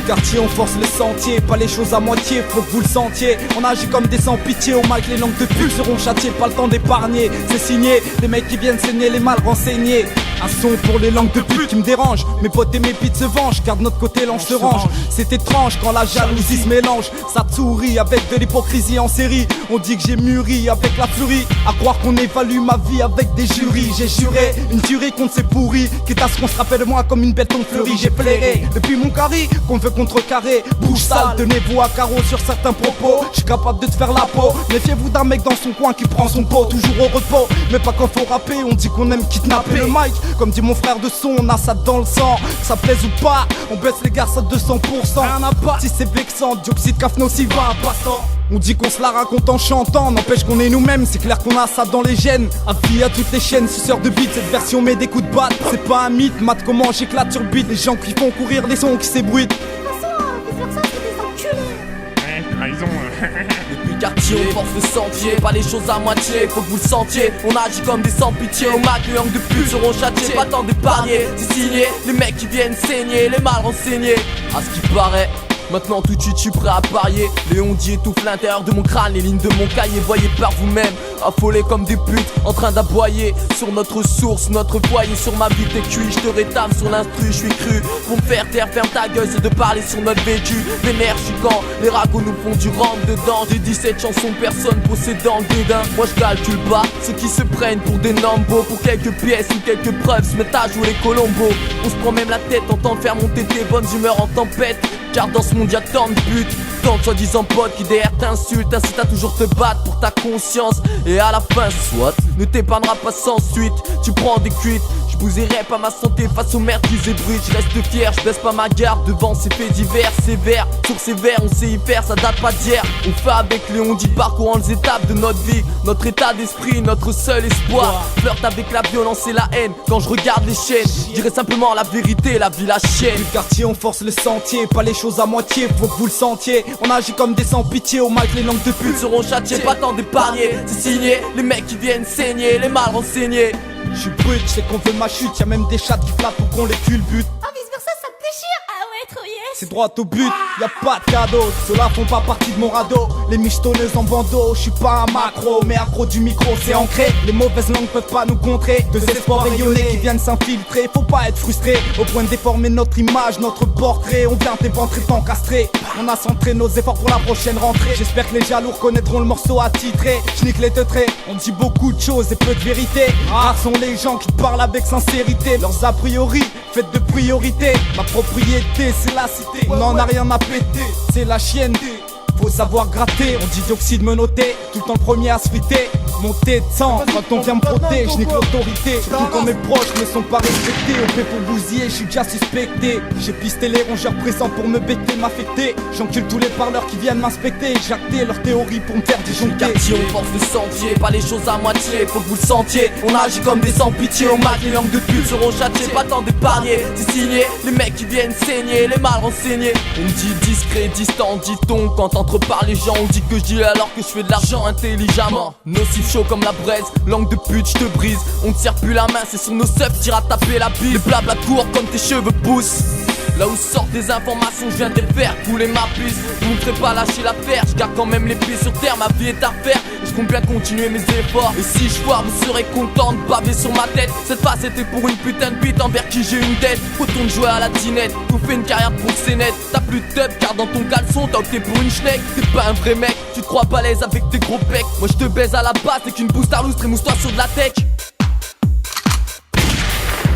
le quartier, on force les sentiers, pas les choses à moitié, faut que vous le sentiez. On agit comme des sans pitié, au mal que les langues de pute seront châtiées, pas le temps d'épargner. C'est signé, les mecs qui viennent saigner les mal renseignés. Un son pour les langues de pute qui me dérangent. Mes potes et mes pites se vengent, car de notre côté l'ange se range. C'est étrange quand la jalousie se mélange. Ça sourit avec de l'hypocrisie en série. On dit que j'ai mûri avec la furie. À croire qu'on évalue ma vie avec des jurys. J'ai juré une tuerie contre ces pourris. Quitte à ce qu'on se rappelle de moi comme une belle tombe fleurie. J'ai flairé depuis mon carré qu'on veut contrecarrer. Bouche sale, tenez-vous à carreau sur certains propos. Je suis capable de te faire la peau. Méfiez-vous d'un mec dans son coin qui prend son pot toujours au repos. Mais pas quand faut rapper, on dit qu'on aime kidnapper le mic. Comme dit mon frère de son, on a ça dans le sang. Que ça plaise ou pas, on baisse les garçons à 200%. Rien à pas, si c'est vexant, dioxyde caf nocif va un passant. On dit qu'on se la raconte en chantant, n'empêche qu'on est nous-mêmes, c'est clair qu'on a ça dans les gènes. Avis à toutes les chaînes, 6 heures de beat, cette version met des coups de batte. C'est pas un mythe, mate comment j'éclate sur beat. Les gens qui font courir les sons qui s'ébruitent. De toute façon, vice-versa, c'est des enculés. Trahison. Depuis le quartier, on force le sentier, pas les choses à moitié, faut que vous le sentiez. On agit comme des sans pitié, au mac, les langues de pute seront châtiées, pas tant d'épargner. C'est signé, les mecs qui viennent saigner, les mal renseignés. À ce qui paraît, maintenant tout de suite je suis prêt à parier. Léon dit étouffe l'intérieur de mon crâne, les lignes de mon cahier. Voyez par vous-même, affolés comme des putes, en train d'aboyer sur notre source, notre foyer. Sur ma vie t'es cuit, je te rétame sur l'instru, je suis cru. Pour me faire taire, ferme ta gueule, c'est de parler sur notre vécu. Vénère, je suis quand les ragots nous font du rentre dedans. J'ai 17 chansons, personne possédant le dédain. Moi je calcule pas ceux qui se prennent pour des nombos. Pour quelques pièces ou quelques preuves, se mettent à jouer les colombos. On se prend même la tête en temps de faire monter tes bonnes humeurs en tempête. Car dans ce monde y'a tant de buts, tant de soi-disant potes qui derrière t'insultent, t'incitent à toujours te battre pour ta conscience. Et à la fin, soit ne t'épargnera pas sans suite. Tu prends des cuites, je bousillerai pas ma santé face aux merdes qui zébruitent. Je reste fier, je baisse pas ma garde devant ces faits divers sévères. Sur ces vers, on sait y faire, ça date pas d'hier. On fait avec Léon dit parcourant les étapes de notre vie. Notre état d'esprit, notre seul espoir. Flirte avec la violence et la haine quand je regarde les chaînes. Je dirais simplement la vérité, la vie la chienne. Du quartier, on force les sentiers, pas les choses à moitié, faut que vous le sentiez. On agit comme des sans pitié, au mic les langues de pute seront châtiées, pas tant d'épargner. C'est signé, les mecs qui viennent saigner, les mal renseignés. Je suis brut, je sais qu'on veut ma chute, y'a même des chats qui flattent pour qu'on les culbute. Ah, vice-versa, ça te déchire. Ah ouais, trop yes. C'est droit au but, y'a pas de cadeau. Ceux-là font pas partie de mon radeau. Les michetonneuses en bandeau, je suis pas un macro, mais accro du micro, c'est ancré. Les mauvaises langues peuvent pas nous contrer. Deux espoirs rayonnés qui viennent s'infiltrer. Faut pas être frustré, au point de déformer notre image, notre portrait. On vient t'éventrer, t'encastrer. On a centré nos efforts pour la prochaine rentrée. J'espère que les jaloux reconnaîtront le morceau attitré. J'nique les teutrés, on dit beaucoup de choses et peu de vérité. Rares sont les gens qui te parlent avec sincérité. Leurs a priori, faites de priorité. Ma propriété, c'est la cité. On en a rien à péter, c'est la chienne. Faut savoir gratter, on dit dioxyde menotté. Tout le temps le premier à se friter. Monter de sang, quand on vient me protéger, je nique l'autorité. Surtout quand mes proches ne sont pas respectés. On fait pour bousiller, je suis déjà suspecté. J'ai pisté les rongeurs présents pour me bêter, m'affecter. J'encule tous les parleurs qui viennent m'inspecter. J'actais leurs théories pour me faire disjoncter. Quartier, on force le sentier, pas les choses à moitié, faut que vous le sentiez. On agit comme des sans pitié, au mac, les langues de pute seront châtiées, pas tant d'épargner. C'est signé, les mecs qui viennent saigner, les mal renseignés. On me dit discret, distant, dit-on. Quand entre par les gens, on dit que je dis alors que je fais de l'argent intelligemment. Nocif chaud comme la braise, langue de pute, je te brise. On te serre plus la main, c'est sur nos subs, tire à taper la bille. Les blabla courent comme tes cheveux poussent. Là où sortent des informations, je viens de les faire couler ma puce. Vous me ferez pas lâcher l'affaire, je garde quand même les pieds sur terre. Ma vie est à refaire, et je compte bien continuer mes efforts. Et si je foire, vous serez content de baver sur ma tête. Cette fois c'était pour une putain de bite envers qui j'ai une dette. Retourne jouer à la dinette, vous fais une carrière pour c'est net. T'as plus de dub car dans ton caleçon t'as opté pour une schneck. T'es pas un vrai mec, tu te crois pas à l'aise avec tes gros pecs. Moi je te baise à la base, t'es qu'une boost à loose, trémousse-toi sur de la tech.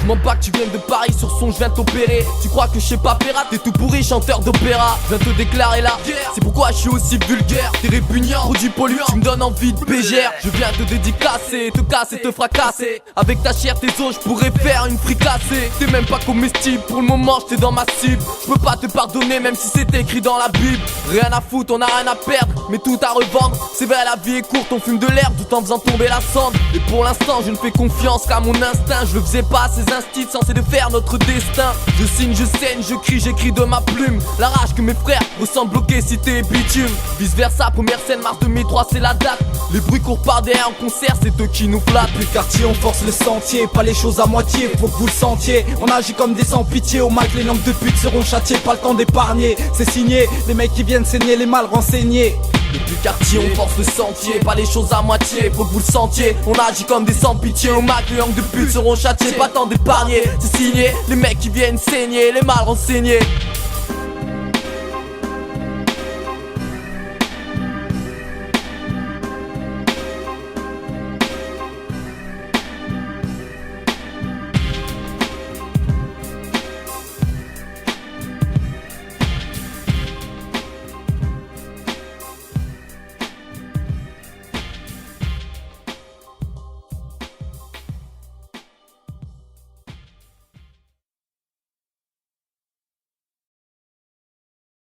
M'en bats que tu viennes de Paris, sur son je viens t'opérer. Tu crois que je sais pas péra, t'es tout pourri, chanteur d'opéra. Je viens te déclarer la guerre, c'est pourquoi je suis aussi vulgaire. T'es répugnant, produit polluant, tu me donnes envie de bégère. Je viens te dédicacer, te casser, te fracasser. Avec ta chair, tes os, je pourrais faire une fricassée. T'es même pas comestible, pour le moment j'étais dans ma cible. Je peux pas te pardonner même si c'est écrit dans la Bible. Rien à foutre, on a rien à perdre, mais tout à revendre. C'est vrai la vie est courte, on fume de l'herbe tout en faisant tomber la cendre. Et pour l'instant je ne fais confiance qu'à mon instinct, je le faisais pas à ces instants. instits censés de faire notre destin. Je signe, je saigne, je crie, j'écris de ma plume. La rage que mes frères ressentent bloqués, cité et bitume. Vice versa, première scène, mars 2003, c'est la date. Les bruits courent par derrière en concert, c'est eux qui nous flattent. Plus quartier, on force le sentier, pas les choses à moitié, faut que vous le sentiez. On agit comme des sans pitié, au mal que les langues de pute seront châtiées, pas le temps d'épargner. C'est signé, les mecs qui viennent saigner, les mal renseignés. Depuis le quartier, on force le sentier, pas les choses à moitié, faut que vous le sentiez. On agit comme des sans pitié, au mac, les langues de pute seront châtiées, pas temps d'épargner. C'est signé, les mecs qui viennent saigner, les mal renseignés.